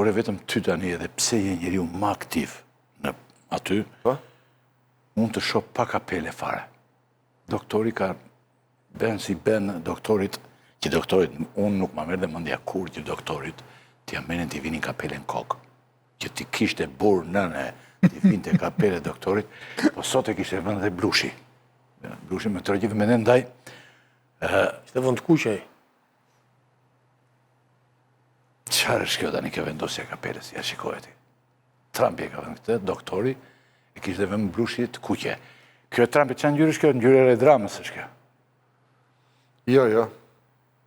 Por e vetëm ty tani edhe pse je njeriu më aktiv në aty, unë të shoh pa kapele fare. Doktori ka ben si ben doktorit, që doktorit, unë nuk ma merr dhe mendja kur që doktorit t'ja merren t'i vinin kapele në kokë. Që ti kishte burr nëne, t'i vinte kapele doktorit, po sot e kishte vënë dhe Blushi. Blushi me të gjithë me ne ndaj. Ishte vënd kuqej. Qarë është kjo tani kjo vendosja kapeles, ja shikoj ti. Trumpi e ka vënë këtë, doktori, e kishte vënë Blushit kuqe. Kjo e Trumpi, që ngjyrë është kjo? Ngjyrë e dramës është kjo? Jo.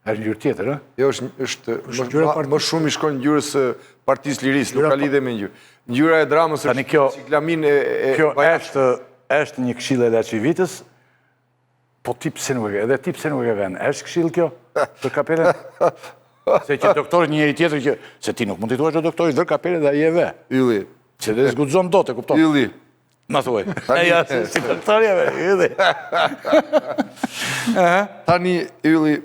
Është ngjyrë tjetër, ë? Jo, është më shumë i shkon ngjyrës Partisë Lirisë, nuk ka lidhje me ngjyrë. Ngjyra e dramës është ciklamin e... Kjo është një këshill e Laçivitës, po ti pse nuk e ke, edhe ti pse nuk e ke vënë? Është këshill kjo për kapelen? Se që doktorit njëri tjetër që... Se ti nuk mund t'i thuash që doktorit dër kapele dhe ai e ve. Ylli. Që dhe zgudzon dot, e kupton? Ylli. Ma thuaj. Ja, si doktoria ve, ylli. Tani, Ylli,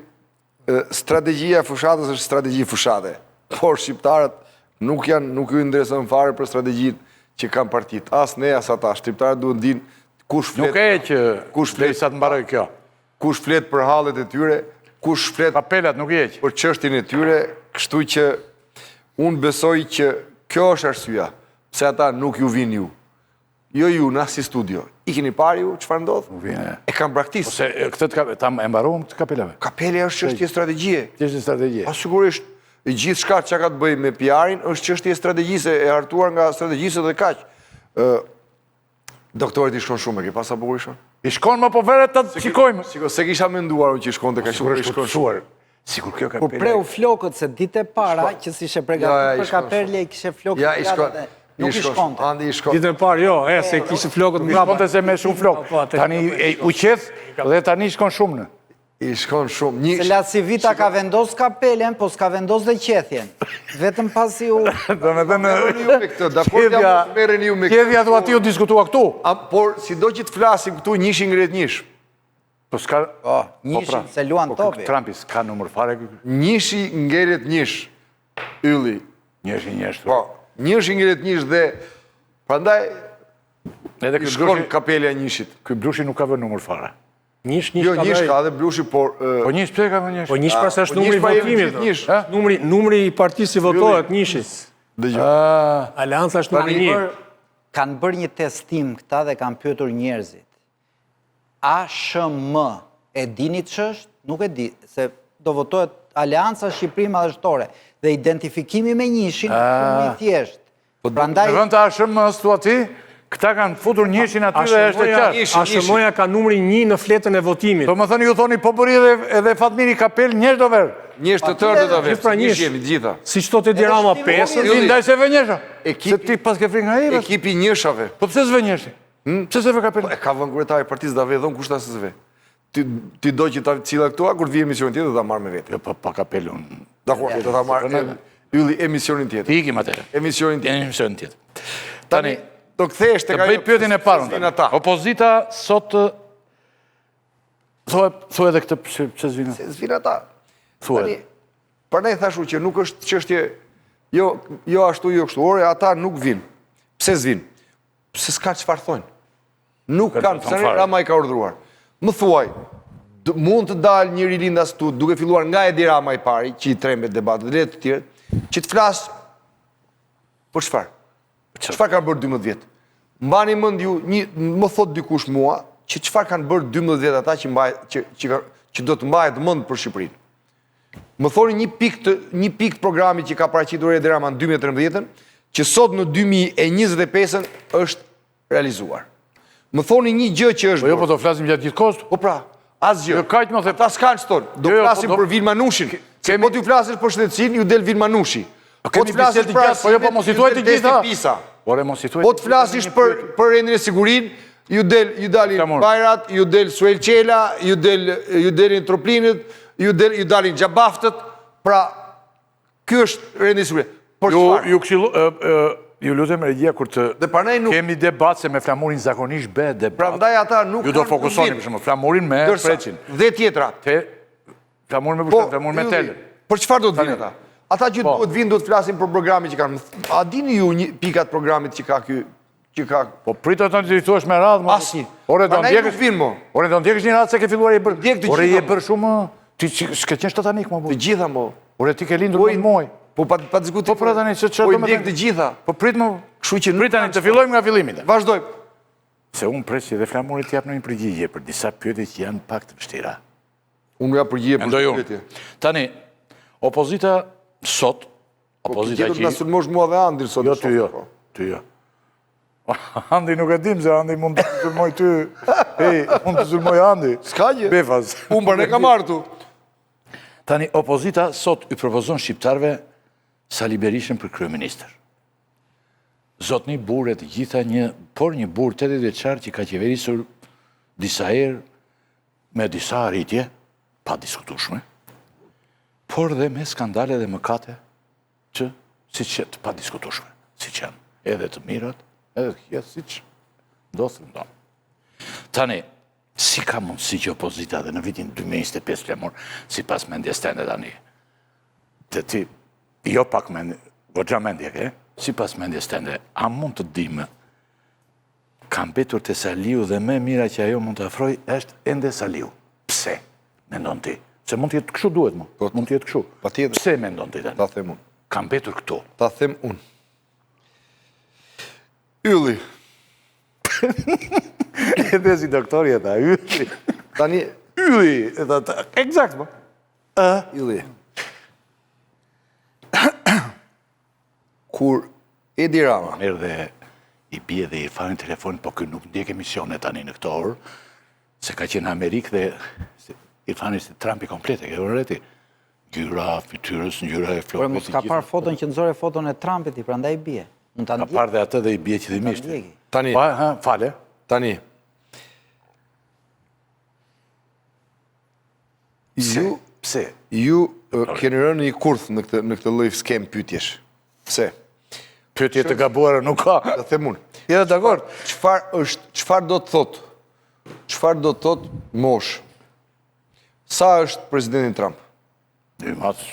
strategjia e fushatës është strategji fushate. Por shqiptarët nuk ju intereson fare për strategjinë që kanë partitë. As ne, as ata. Shqiptarët duhet dinë kush flet... Nuk e që sa të mbaroj kjo. Kush flet për hallet e tyre, kush flet papelat nuk jeq për çështjen e tyre, kështu që unë besoj që kjo është arsyeja pse ata nuk ju vinë ju. Jo ju në si studio. I keni parë ju çfarë ndodh? Nuk vjen. E kanë braktisë. Ose këtë ta e mbaruam këtë kapelave. Kapela është çështje strategjie. Çështje strategjie. Pa sigurisht gjithçka që ka të bëjë me PR-in është çështje strategjise e hartuar nga strategjisë dhe kaq. Doktorit i shkon shumë, e ke pas apo i shkon? I shkon më po vere të shikojmë. Sigur, se kisha menduar unë që i shkon të ka shumë i shkon shumë. Sigur kjo Kur preu flokët se ditë e para që si she pregatit për kapelje i kishe flokët ja, i shkon. Nuk i shkonte. Andi i shkon. Ditën e parë, jo, se kishe flokët nga pa. Shkonte se me shumë flokë. Tani u qeth dhe tani shkon shumë në. I shkon shumë. Se Lacivita ka vendos kapelen, po s'ka vendos dhe qethjen. Vetëm pasi u... Do me dhe në... Qethja du ati u diskutua këtu. Por, si do që të flasim këtu, njëshin ngret njësh. Po s'ka... Njëshin, se luan topi. Trumpi s'ka numër fare. Njëshi ngeret njësh. Ylli. Njëshi njësh. Po, njëshi ngeret njësh dhe... Prandaj... I shkon kapelja njëshit. Ky Blushi nuk ka vë numër fare. Njësh ka dhe Blushi, por... Po njësh pëse ka vë njësh? Po njësh pas është numri votimit. Numri i partisë i votohet njëshi. Aleanca është numri një. Kanë bërë një testim këta dhe kanë pyetur njerëzit. ASHM e dini ç'është? Nuk e di, se do votohet Aleanca Shqipëri Madhështore dhe identifikimi me njëshin shumë i thjeshtë. Në vend të ASHM-s thua ti, këta kanë futur njëshin aty dhe është e qartë. ASHM-ja ka numri 1 në fletën e votimit. Do më thoni ju thoni po bëri edhe Fatmiri Kapel njësh do verë. Njësh të tërë do verë. Njësh jemi të gjitha. Si qëto të dirama 5. Ndaj se ve njësha. Se ti pas ke fri nga i. Ekipi njëshave. Po pëse zve njëshi? Pëse se ve Kapel? E ka vën kryetari partisë da ve, dhon kushta se zve. Ti do që ta cila këtua, kur të vijë emisionin tjetër, do ta marrë me vete. Jo, pa Kapelun. Dakor, do ta marrë Ylli emisionin tjetër. Ti ikim atëre. Emisionin tjetër. Tani, do kthehesh tek ajo. Të bëj pyetjen e parë. Opozita sot thuaj edhe këtë pse zvin ata. Se zvin ata. Thuaj. Prandaj thashu që nuk është çështje jo ashtu jo kështu, ore ata nuk vinë. Pse zvin? Pse s'ka çfarë thonë. Nuk kanë, pse Rama i ka urdhëruar. Më thuaj, mund të dalë një rilindas këtu duke filluar nga Edi Rama i pari, që i trembet debatet dhe të tjerë, që të flasë për çfarë? Çfarë kanë bërë 12 vjet? Mbani mend ju, më thot dikush mua, që çfarë kanë bërë 12 vjet ata që do të mbahet mend për Shqipërinë. Më thoni një pikë programi që ka paraqitur Edi Rama në 2013-ën, që sot në 2025-ën është realizuar. Më thoni një gjë që është... Po jo, po do flasim gjatë gjithë kohës? Po pra, asgjë. Ta s'kanë që tonë. Do flasim për Vilmanushin. Se po t'ju flasim për shëndetësinë, ju del Vilmanushi. Po të flasësh për po jo po mos i thuaj të gjitha. Po të flasësh për rendin e sigurinë, ju dalin Bajrat, ju del Suel Qela, ju delin Troplinët, ju dalin Gjabaftët. Pra, ky është rendi i sigurinë. Por çfarë? Ju lutem regjia kur të kemi debat se me flamurin zakonisht bëhet debat. Prandaj ata nuk ju do fokusoni për shembull flamurin me Preçin. Dhe tjetra. Flamurin me Bushtin, flamurin me Telën. Por çfarë do të vinë ata? Ata që duhet vinë, duhet flasin për programin që kanë. A dini ju një pikat programit që ka ky? Po pritë të të thuash me radhë, më. Asnjë. Ore, do ndjekësh vinë, mo. Ore, do ndjekësh një radhë se ke filluar i bërë. Ndjek të Ore, gjitha, je bërë shumë, ti s'ke qenë shtatanik, më bu. Të gjitha, mo. Ore, ti ke lindur në muaj. Po pa diskutim. Po pra tani, që Po i ndjek të gjitha. Po prit më. Kështu që prit tani, të fillojmë nga fillimi. Vazhdojmë. Se unë presi dhe Flamurit t'jap në një përgjigje për disa pyetje që janë pak të vështira. Unë ja përgjigje për pyetje. Tani, opozita sot, opozita që... Tjetër të sulmosh mua dhe Andin sot. Jo, ty jo. Andi nuk e dim se Andi mund të sulmoj ty. Hej, mund të sulmoj Andi. S'ka gjë. Befas. Unë për ne kam artu. Tani, opozita sot i propozon shqiptarve Sali Berishën për kryeministër. Zotni buret gjitha por një bur 80 vjeçar që ka qeverisur disa herë me disa arritje, pa diskutueshme, por dhe me skandale dhe mëkate që si që të pa diskutueshme, si që janë edhe të mirat, edhe të kjetë si që ndosë ndonë. Tani, si ka mundësi që opozita dhe në vitin 2025 Flamur, si pas mendjes tënde tani, të ti, jo pak mendje, goxha mendje ke, si pas mendjes tënde, a mund të dimë, kam betur të Saliu dhe me mira që ajo mund të afroj, është ende Saliu. Pse, mendon ti? Se mund të jetë kështu duhet mu, mund të jetë kështu. Pse mendon ti tani? Ta them unë. Kam betur këtu. Ta them unë. Ylli. Edhe si doktori e ta, Ylli. Tani... Ylli, eksakt, mo. Ylli. Kur Edi Rama... Merë dhe i bje dhe i fanë telefon, po kërë nuk ndjek emisione tani në këto orë, se ka qenë Amerikë dhe i fanë ishte Trumpi komplete, ke vërreti. Gjyra, fytyrës, njyra e flokës. Por mos ka parë foton që nëzore foton e Trumpit, i prandaj bje. Ka parë dhe atë dhe i bje qëllimisht. Tani... Fale. Tani... Pse? Ju keni rënë një kurth në këtë lloj skem pyetjesh. Pse? Pyetje të gabuara nuk ka. Ta them unë. Ja, dakord. Çfarë do të thotë? Çfarë do të thotë mosh? Sa është presidenti Trump?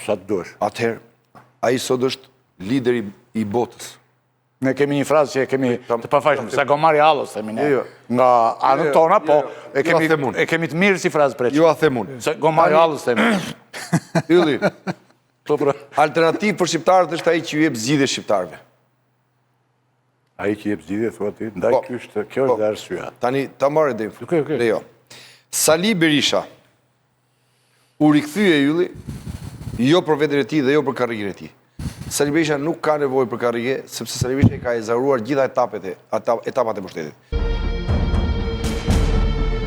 Sa të duesh. Atëherë, ai sot është lideri i botës. Ne kemi një frazë që e kemi të pafajshme, sa gomari hallos, themi ne. Jo. Nga anët tona, po e themun. kemi të mirë si frazë preqë. Jo a themun. Sa gomari hallos, themi. Ylli, alternativë për shqiptarët është ai që ju jep zgjidhje shqiptarëve. Ai që jep zgjidhje, thua ti, ndaj kjo është dhe arsyeja. Tani, ta marrë dhe info. Okej. Dhe jo. Sali Berisha u rikthye Ylli, jo për vetën e tij dhe jo për karrierën e tij. Sali Berisha nuk ka nevojë për karrierë, sepse Sali Berisha ka ezaruar gjitha etapat e mbështetjes.